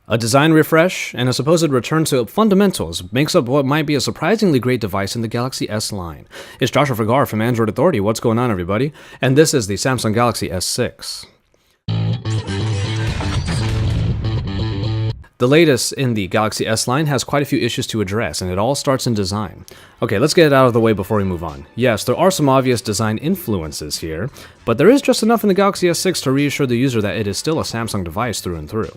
A design refresh and a supposed return to fundamentals makes up what might be a surprisingly great device in the Galaxy S line. It's Joshua Vergara from Android Authority. What's going on, everybody? And this is the Samsung Galaxy S6. The latest in the Galaxy S line has quite a few issues to address, and it all starts in design. Okay, let's get it out of the way before we move on. Yes, there are some obvious design influences here, but there is just enough in the Galaxy S6 to reassure the user that it is still a Samsung device through and through.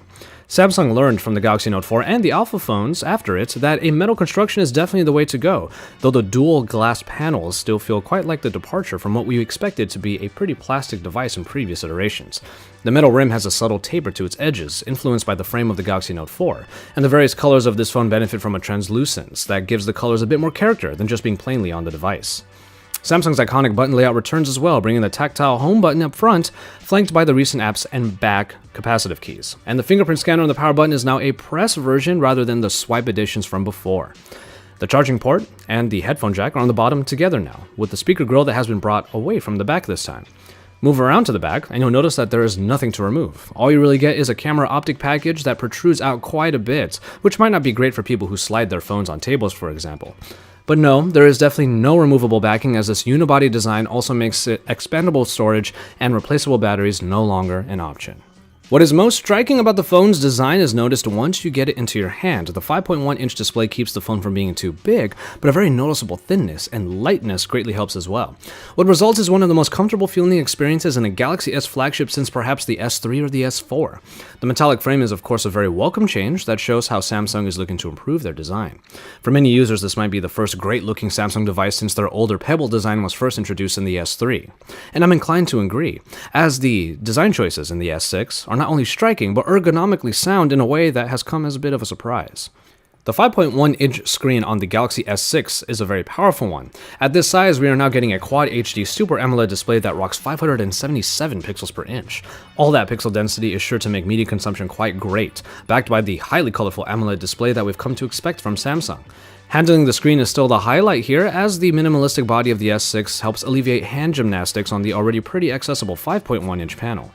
Samsung learned from the Galaxy Note 4 and the Alpha phones after it that a metal construction is definitely the way to go, though the dual glass panels still feel quite like the departure from what we expected to be a pretty plastic device in previous iterations. The metal rim has a subtle taper to its edges, influenced by the frame of the Galaxy Note 4, and the various colors of this phone benefit from a translucence that gives the colors a bit more character than just being plainly on the device. Samsung's iconic button layout returns as well, bringing the tactile home button up front, flanked by the recent apps and back capacitive keys. And the fingerprint scanner on the power button is now a press version rather than the swipe editions from before. The charging port and the headphone jack are on the bottom together now, with the speaker grill that has been brought away from the back this time. Move around to the back, and you'll notice that there is nothing to remove. All you really get is a camera optic package that protrudes out quite a bit, which might not be great for people who slide their phones on tables, for example. But no, there is definitely no removable backing, as this unibody design also makes it expandable storage and replaceable batteries no longer an option. What is most striking about the phone's design is noticed once you get it into your hand. The 5.1-inch display keeps the phone from being too big, but a very noticeable thinness and lightness greatly helps as well. What results is one of the most comfortable feeling experiences in a Galaxy S flagship since perhaps the S3 or the S4. The metallic frame is of course a very welcome change that shows how Samsung is looking to improve their design. For many users, this might be the first great-looking Samsung device since their older Pebble design was first introduced in the S3. And I'm inclined to agree, as the design choices in the S6 are not only striking, but ergonomically sound in a way that has come as a bit of a surprise. The 5.1-inch screen on the Galaxy S6 is a very powerful one. At this size, we are now getting a Quad HD Super AMOLED display that rocks 577 pixels per inch. All that pixel density is sure to make media consumption quite great, backed by the highly colorful AMOLED display that we've come to expect from Samsung. Handling the screen is still the highlight here, as the minimalistic body of the S6 helps alleviate hand gymnastics on the already pretty accessible 5.1-inch panel.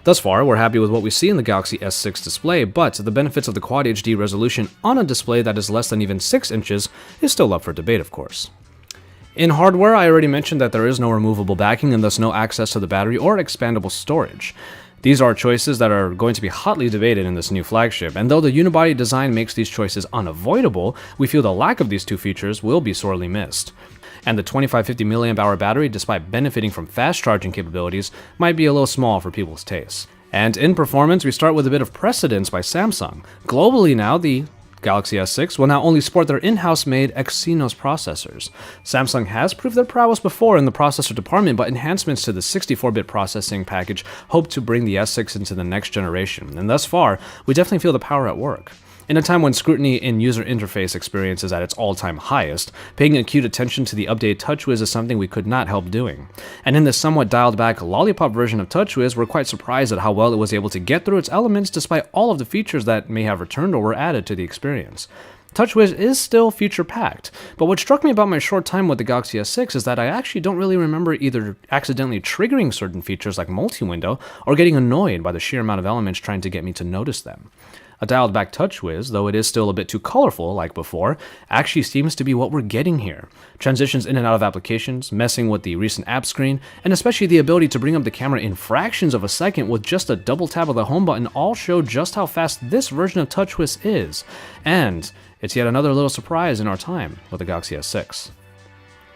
Thus far, we're happy with what we see in the Galaxy S6 display, but the benefits of the Quad HD resolution on a display that is less than even 6 inches is still up for debate, of course. In hardware, I already mentioned that there is no removable backing and thus no access to the battery or expandable storage. These are choices that are going to be hotly debated in this new flagship, and though the unibody design makes these choices unavoidable, we feel the lack of these two features will be sorely missed. And the 2550 mAh battery, despite benefiting from fast charging capabilities, might be a little small for people's tastes. And in performance, we start with a bit of precedence by Samsung. Globally now, the Galaxy S6 will now only sport their in-house made Exynos processors. Samsung has proved their prowess before in the processor department, but enhancements to the 64-bit processing package hope to bring the S6 into the next generation, and thus far, we definitely feel the power at work. In a time when scrutiny in user interface experience is at its all-time highest, paying acute attention to the updated TouchWiz is something we could not help doing. And in this somewhat dialed-back Lollipop version of TouchWiz, we're quite surprised at how well it was able to get through its elements despite all of the features that may have returned or were added to the experience. TouchWiz is still feature-packed, but what struck me about my short time with the Galaxy S6 is that I actually don't really remember either accidentally triggering certain features like multi-window or getting annoyed by the sheer amount of elements trying to get me to notice them. A dialed-back TouchWiz, though it is still a bit too colorful like before, actually seems to be what we're getting here. Transitions in and out of applications, messing with the recent app screen, and especially the ability to bring up the camera in fractions of a second with just a double tap of the home button all show just how fast this version of TouchWiz is. And it's yet another little surprise in our time with the Galaxy S6.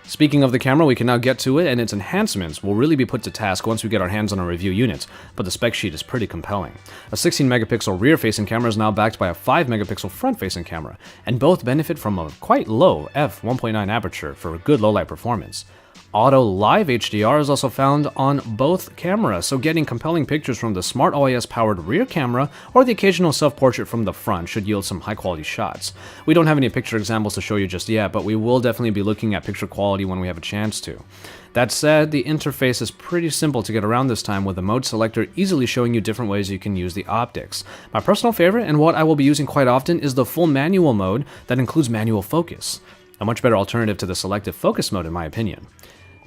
Speaking of the camera, we can now get to it, and its enhancements will really be put to task once we get our hands on a review unit, but the spec sheet is pretty compelling. A 16-megapixel rear-facing camera is now backed by a 5-megapixel front-facing camera, and both benefit from a quite low f1.9 aperture for good low-light performance. Auto Live HDR is also found on both cameras, so getting compelling pictures from the Smart OIS-powered rear camera or the occasional self-portrait from the front should yield some high-quality shots. We don't have any picture examples to show you just yet, but we will definitely be looking at picture quality when we have a chance to. That said, the interface is pretty simple to get around this time, with the mode selector easily showing you different ways you can use the optics. My personal favorite, and what I will be using quite often, is the full manual mode that includes manual focus, a much better alternative to the selective focus mode in my opinion.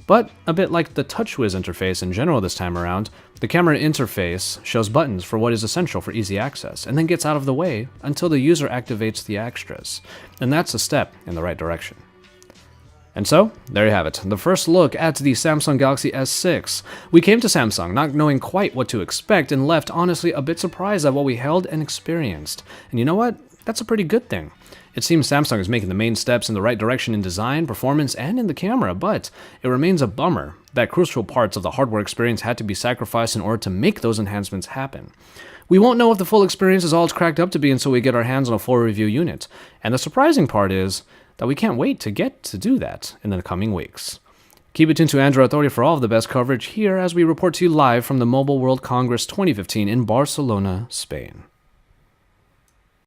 But a bit like the TouchWiz interface in general this time around, the camera interface shows buttons for what is essential for easy access, and then gets out of the way until the user activates the extras. And that's a step in the right direction. And so, there you have it, the first look at the Samsung Galaxy S6. We came to Samsung not knowing quite what to expect and left honestly a bit surprised at what we held and experienced. And you know what? That's a pretty good thing. It seems Samsung is making the main steps in the right direction in design, performance, and in the camera, but it remains a bummer that crucial parts of the hardware experience had to be sacrificed in order to make those enhancements happen. We won't know if the full experience is all it's cracked up to be until we get our hands on a full review unit. And the surprising part is that we can't wait to get to do that in the coming weeks. Keep it tuned to Android Authority for all of the best coverage here as we report to you live from the Mobile World Congress 2015 in Barcelona, Spain.